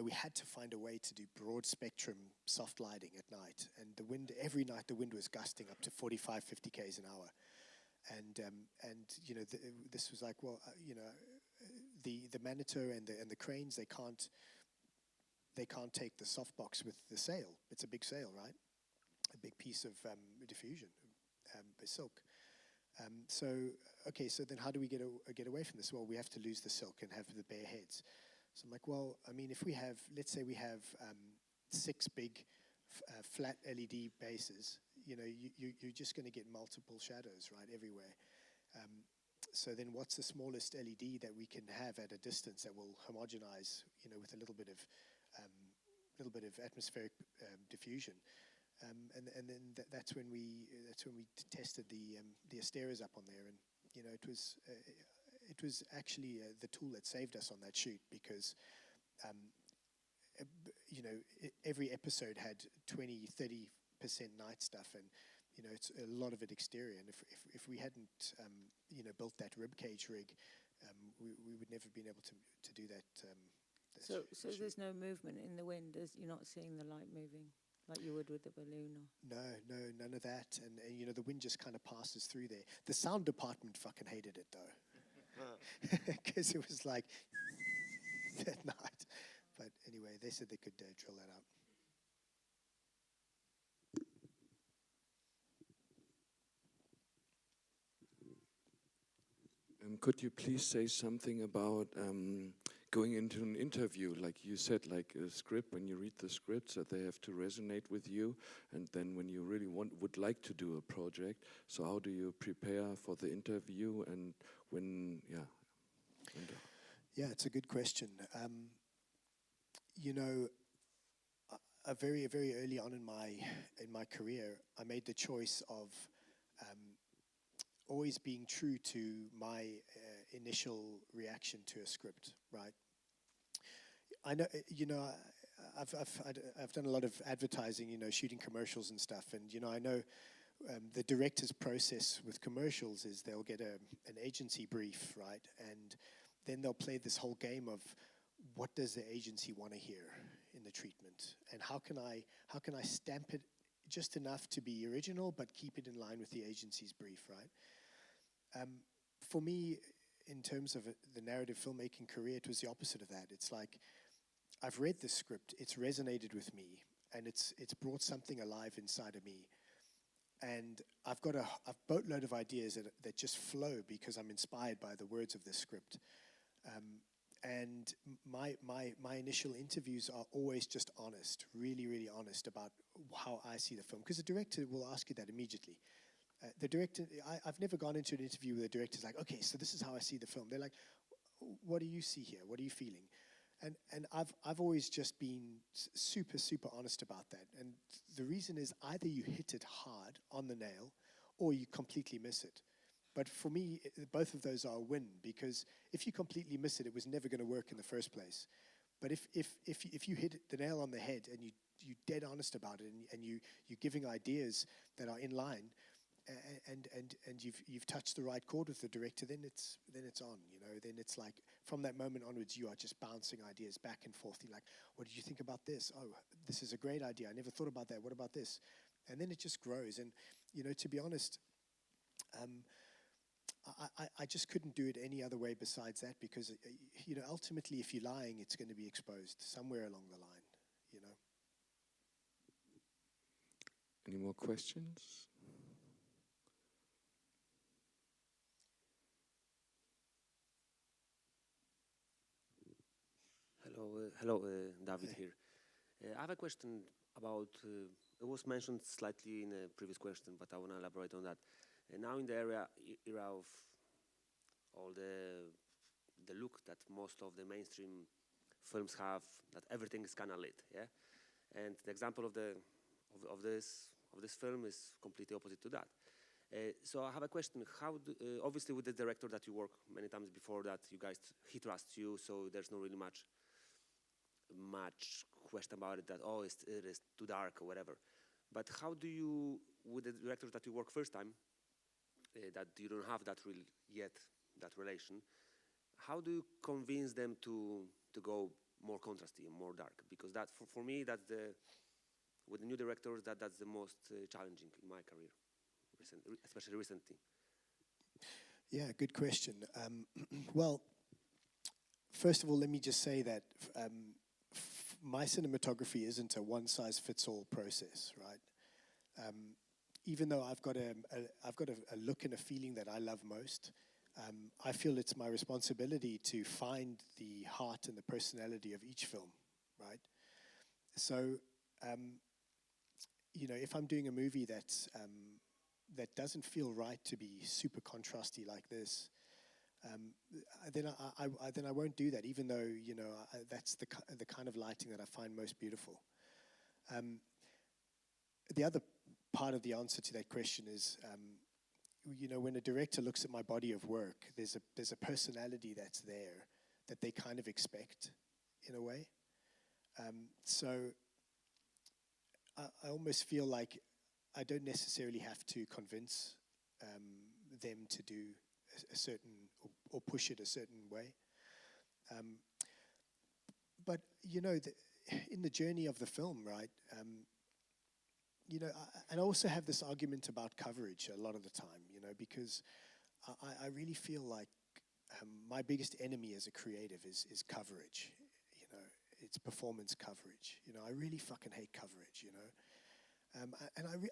we had to find a way to do broad spectrum soft lighting at night. And the wind, every night the wind was gusting up to 45, 50 k's an hour. And this was like, well, the Manitou and the cranes, they can't take the softbox with the sail. It's a big sail, right? A big piece of diffusion, silk. So then how do we get away from this? Well, we have to lose the silk and have the bare heads. So I'm like, well, I mean, if we have, let's say we have 6 big flat LED bases, you're just going to get multiple shadows, right, everywhere. so then what's the smallest LED that we can have at a distance that will homogenize, you know, with a little bit of atmospheric diffusion. And then that's when we tested the Asteras up on there, and you know, it was actually the tool that saved us on that shoot, because you know, every episode had 20-30% night stuff, and you know, it's a lot of it exterior. And if we hadn't you know, built that ribcage rig, we would never have been able to do that. So there's no movement in the wind. You're not seeing the light moving like you would with the balloon. Or No, none of that. And you know, the wind just kind of passes through there. The sound department fucking hated it though, because it was like that night. But anyway, they said they could drill that out. Could you please say something about going into an interview? Like you said, like a script, when you read the scripts, that they have to resonate with you, and then when you really would like to do a project, so how do you prepare for the interview, and when, Yeah, it's a good question. You know, very early on in my career, I made the choice of always being true to my initial reaction to a script, right? I know, you know, I've done a lot of advertising, you know, shooting commercials and stuff, and you know, I know the director's process with commercials is they'll get an agency brief, right, and then they'll play this whole game of what does the agency want to hear in the treatment, and how can I stamp it just enough to be original but keep it in line with the agency's brief, right? For me, in terms of the narrative filmmaking career, it was the opposite of that. It's like, I've read the script, it's resonated with me, and it's brought something alive inside of me. And I've got a boatload of ideas that just flow because I'm inspired by the words of this script. And my initial interviews are always just honest, really, really honest about how I see the film. Because the director will ask you that immediately. The director, I've never gone into an interview where the director's like, okay, so this is how I see the film. They're like, what do you see here? What are you feeling? And I've always just been super, super honest about that. And the reason is either you hit it hard on the nail or you completely miss it. But for me, both of those are a win, because if you completely miss it, it was never going to work in the first place. But if you hit the nail on the head and you're dead honest about it, and you're giving ideas that are in line, and you've touched the right chord with the director, then it's on, you know. Then it's like, from that moment onwards, you are just bouncing ideas back and forth. You're like, what did you think about this? Oh, this is a great idea. I never thought about that. What about this? And then it just grows. And, you know, to be honest, I just couldn't do it any other way besides that, because, you know, ultimately, if you're lying, it's going to be exposed somewhere along the line, you know. Any more questions? Hello, David here. I have a question about, it was mentioned slightly in a previous question, but I want to elaborate on that. Now in the era of all the look that most of the mainstream films have, that everything is kind of lit, yeah? And the example of this film is completely opposite to that. So I have a question. Obviously with the director that you work many times before that, he trusts you, so there's no really much question about it, that it is too dark or whatever. But how do you, with the directors that you work first time, that you don't have that that relation, how do you convince them to go more contrasty and more dark? Because that, for me, with the new directors, that's the most challenging in my career, especially recently. Yeah, good question. Well, first of all, let me just say that my cinematography isn't a one-size-fits-all process, right? Even though I've got a look and a feeling that I love most, I feel it's my responsibility to find the heart and the personality of each film, right? So, you know, if I'm doing a movie that doesn't feel right to be super contrasty like this, then I won't do that, even though that's the kind of lighting that I find most beautiful. The other part of the answer to that question is, when a director looks at my body of work, there's a personality that's there that they kind of expect, in a way. So I almost feel like I don't necessarily have to convince them to do a certain or push it a certain way. But in the journey of the film, right? And I also have this argument about coverage a lot of the time, because I really feel like my biggest enemy as a creative is coverage. It's performance coverage. I really fucking hate coverage. And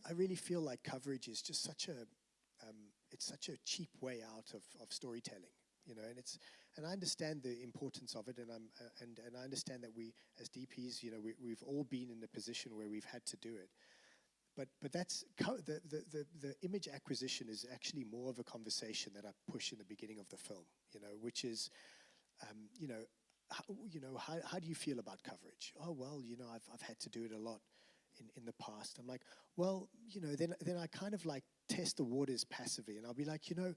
I really feel like coverage is just such a cheap way out of storytelling. And I understand the importance of it, and I understand that we as DPs, we've all been in a position where we've had to do it. But that's the image acquisition is actually more of a conversation that I push in the beginning of the film, which is, how do you feel about coverage? Oh, well, I've had to do it a lot in the past. I'm like, well, then I kind of like test the waters passively, and I'll be like, you're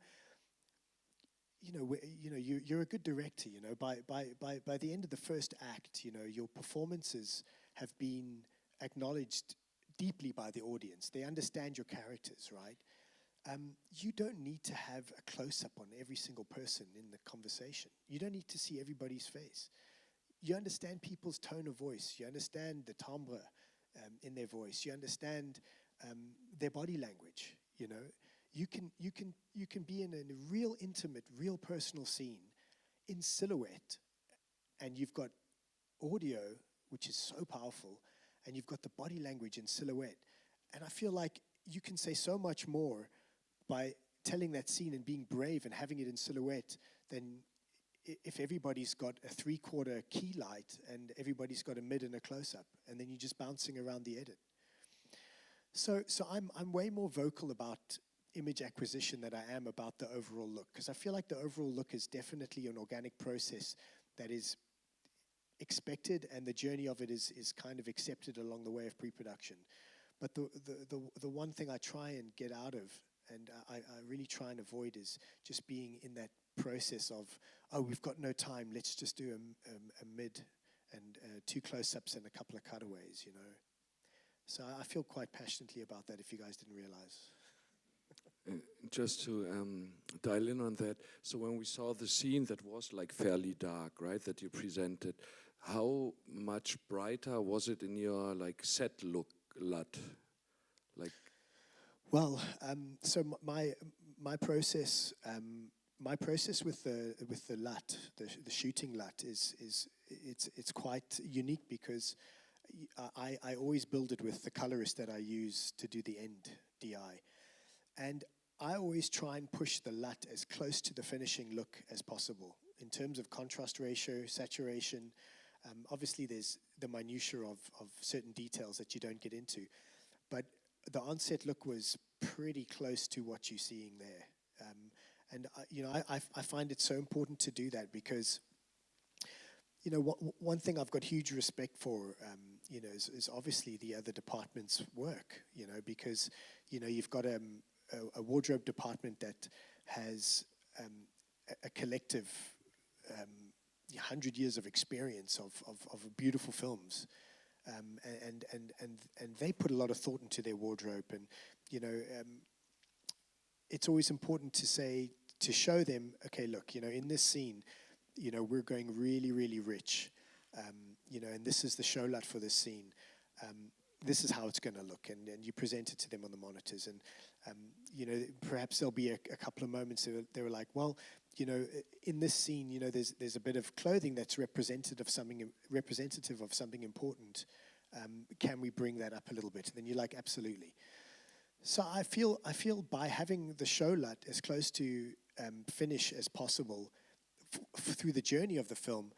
a good director. By the end of the first act, your performances have been acknowledged deeply by the audience. They understand your characters, right? You don't need to have a close-up on every single person in the conversation. You don't need to see everybody's face. You understand people's tone of voice. You understand the timbre in their voice. You understand their body language. You can be in a real intimate, real personal scene in silhouette, and you've got audio, which is so powerful, and you've got the body language in silhouette. And I feel like you can say so much more by telling that scene and being brave and having it in silhouette than if everybody's got a 3/4 key light and everybody's got a mid and a close-up, and then you're just bouncing around the edit. So I'm way more vocal about image acquisition than I am about the overall look, because I feel like the overall look is definitely an organic process that is expected, and the journey of it is kind of accepted along the way of pre-production. But the one thing I try and get out of, and I really try and avoid, is just being in that process of, oh, we've got no time, let's just do a mid and 2 close-ups and a couple of cutaways, So I feel quite passionately about that, if you guys didn't realize. Just to dial in on that, so when we saw the scene that was like fairly dark, right, that you presented, how much brighter was it in your like set look, LUT? Like, well, so my process with the LUT, the shooting LUT, it's quite unique, because I always build it with the colorist that I use to do the end DI. And I always try and push the LUT as close to the finishing look as possible in terms of contrast ratio, saturation. Obviously, there's the minutiae of certain details that you don't get into. But the onset look was pretty close to what you're seeing there. I find it so important to do that, because, one thing I've got huge respect for, is obviously the other department's work, because, you've got a wardrobe department that has a collective 100 years of experience of beautiful films, and they put a lot of thought into their wardrobe, and it's always important to show them, okay, look, in this scene, we're going really, really rich, and this is the show LUT for this scene. This is how it's going to look, and you present it to them on the monitors, and perhaps there'll be a couple of moments that they were like, well, in this scene, there's a bit of clothing that's representative of something important. Can we bring that up a little bit? And then you're like, absolutely. So I feel by having the show LUT as close to finish as possible through the journey of the film,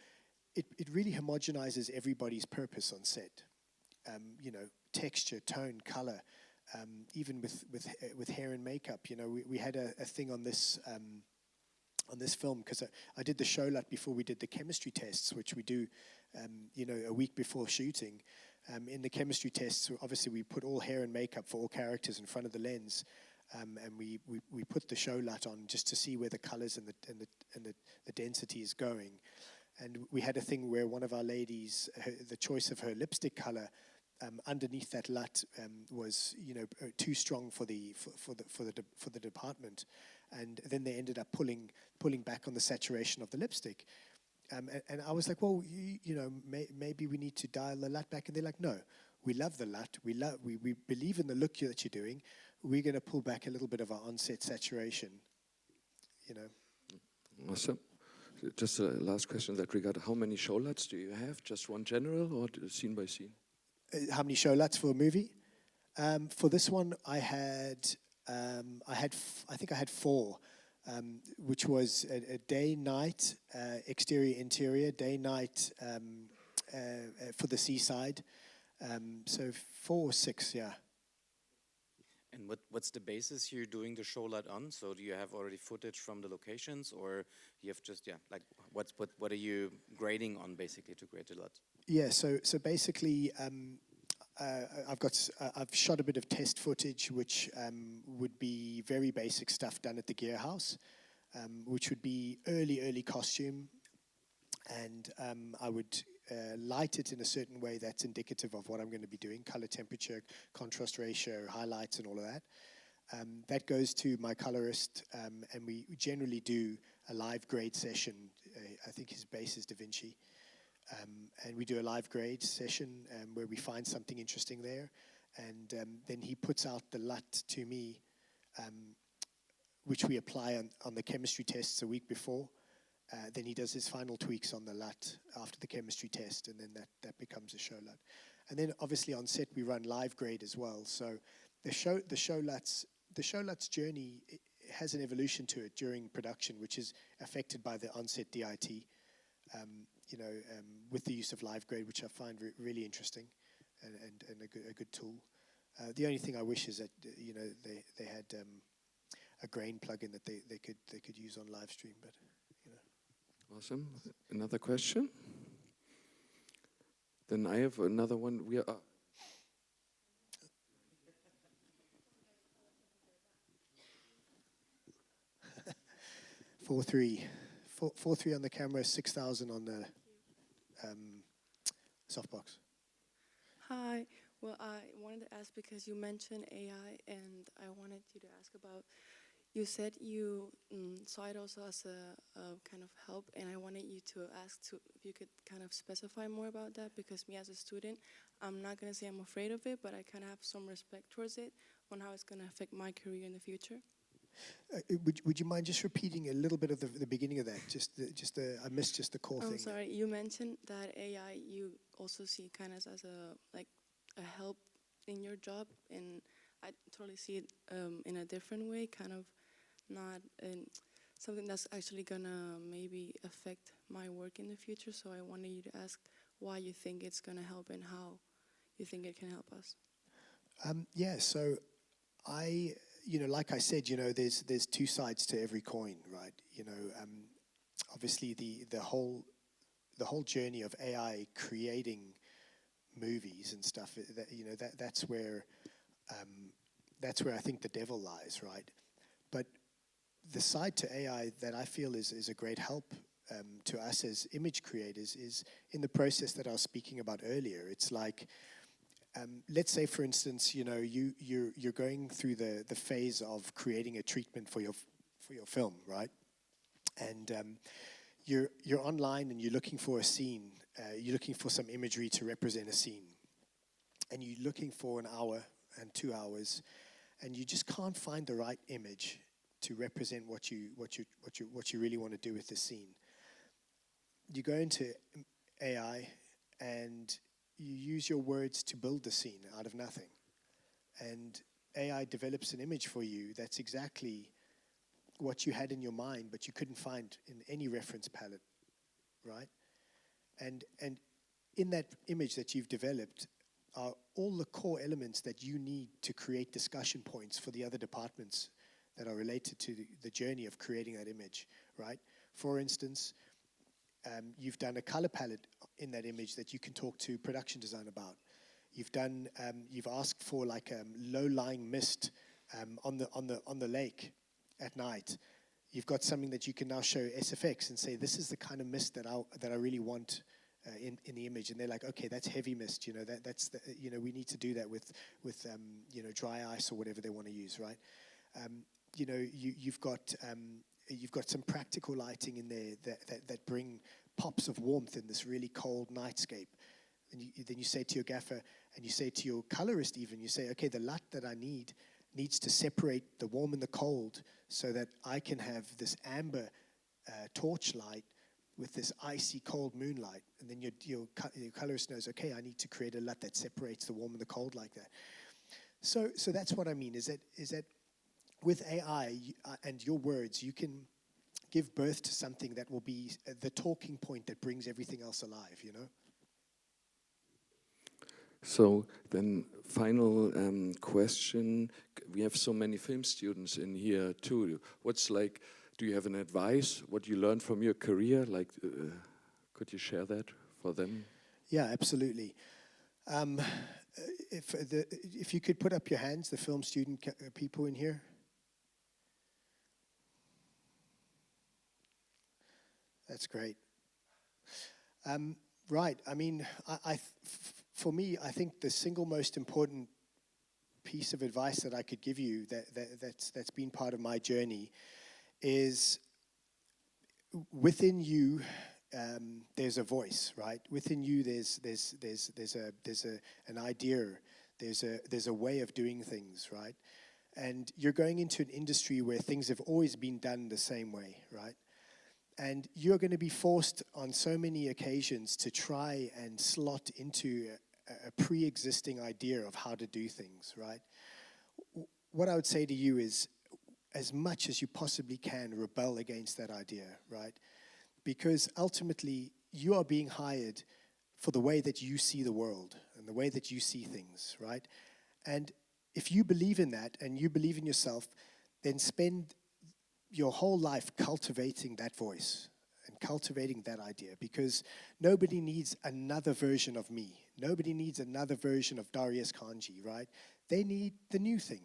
it really homogenizes everybody's purpose on set. Texture, tone, color, even with hair and makeup. We had a thing on this on this film, because I did the show lot before we did the chemistry tests, which we do, a week before shooting. In the chemistry tests, obviously we put all hair and makeup for all characters in front of the lens, and we put the show lot on just to see where the colors and the density is going. And we had a thing where one of our ladies, the choice of her lipstick color underneath that LUT was, too strong for the department, and then they ended up pulling back on the saturation of the lipstick. And I was like, well, maybe we need to dial the LUT back. And they're like, no, we love the LUT. We believe in the look that you're doing. We're going to pull back a little bit of our onset saturation. Awesome. Just a last question in that regard. How many show LUTs do you have? Just one general or scene by scene? How many show LUTs for a movie? For this one, I think I had 4, which was a day-night, exterior, interior, day-night for the seaside. So 4 or 6, yeah. And what's the basis you're doing the show lot on? So do you have already footage from the locations, or you have just what are you grading on basically to grade the lot? Yeah, so basically I've shot a bit of test footage, which would be very basic stuff done at the gear house, which would be early costume, and I would light it in a certain way that's indicative of what I'm going to be doing, color, temperature, contrast ratio, highlights, and all of that. That goes to my colorist, and we generally do a live grade session. I think his base is Da Vinci. And we do a live grade session where we find something interesting there. And then he puts out the LUT to me, which we apply on the chemistry tests a week before. Then he does his final tweaks on the LUT after the chemistry test, and then that becomes a show LUT. And then obviously on set we run live grade as well. So the show LUT's journey has an evolution to it during production, which is affected by the on-set DIT. With the use of live grade, which I find really interesting and a good tool. The only thing I wish is that they had a grain plugin that they could use on live stream, but Awesome. Another question? Then I have another one. We are. 4.3 on the camera, 6,000 on the softbox. Hi. Well, I wanted to ask because you mentioned AI, and I wanted you to ask about. You said you saw it also as a kind of help, and I wanted you to ask if you could kind of specify more about that, because me as a student, I'm not going to say I'm afraid of it, but I kind of have some respect towards it on how it's going to affect my career in the future. Would you mind just repeating a little bit of the beginning of that? I missed just the core thing. I'm sorry. You mentioned that AI you also see kind of as a help in your job, and I totally see it in a different way, kind of not in something that's actually gonna maybe affect my work in the future. So I wanted you to ask why you think it's gonna help and how you think it can help us. So I, like I said, there's 2 sides to every coin, right? Obviously the whole journey of AI creating movies and stuff, that's where I think the devil lies, right? But the side to AI that I feel is a great help to us as image creators is in the process that I was speaking about earlier. It's like, let's say, for instance, you're going through the phase of creating a treatment for your film, right? And you're online and you're looking for a scene. You're looking for some imagery to represent a scene, and you're looking for an hour and 2 hours, and you just can't find the right image to represent what you really want to do with the scene. You go into AI and you use your words to build the scene out of nothing, and AI develops an image for you that's exactly what you had in your mind, but you couldn't find in any reference palette, right? And in that image that you've developed are all the core elements that you need to create discussion points for the other departments that are related to the journey of creating that image, right? For instance, you've done a color palette in that image that you can talk to production design about. You've asked for like a low-lying mist on the lake at night. You've got something that you can now show SFX and say, this is the kind of mist that I really want in the image. And they're like, okay, that's heavy mist. That's the, we need to do that with dry ice or whatever they want to use, right? You've got some practical lighting in there that bring pops of warmth in this really cold nightscape. And then you say to your gaffer, and you say to your colorist even, you say, okay, the light that I needs to separate the warm and the cold so that I can have this amber torch light with this icy cold moonlight. And then your colorist knows, okay, I need to create a light that separates the warm and the cold like that. So that's what I mean, is that with AI and your words, you can give birth to something that will be the talking point that brings everything else alive, So then, final question. We have so many film students in here too. What's like, do you have an advice, what you learned from your career? Like, could you share that for them? Yeah, absolutely. If you could put up your hands, the film student people in here. That's great. Right, I mean, for me, I think the single most important piece of advice that I could give you that's been part of my journey is within you. There's a voice, right? Within you, there's an idea. There's a way of doing things, right? And you're going into an industry where things have always been done the same way, right? And you're going to be forced on so many occasions to try and slot into a pre-existing idea of how to do things, right? What I would say to you is, as much as you possibly can, rebel against that idea, right? Because ultimately, you are being hired for the way that you see the world and the way that you see things, right? And if you believe in that and you believe in yourself, then spend your whole life cultivating that voice and cultivating that idea, because nobody needs another version of me. Nobody needs another version of Darius Kanji, right? They need the new thing.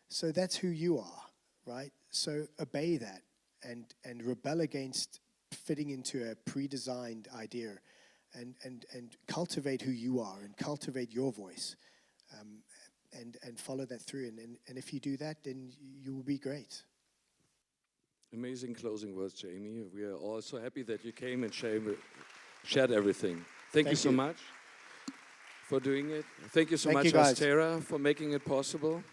So that's who you are, right? So obey that and rebel against fitting into a pre-designed idea, and cultivate who you are and cultivate your voice, and follow that through. And if you do that, then you will be great. Amazing closing words, Jamie. We are all so happy that you came and shared everything. Thank you so much for doing it. Thank you so much, Astera, for making it possible.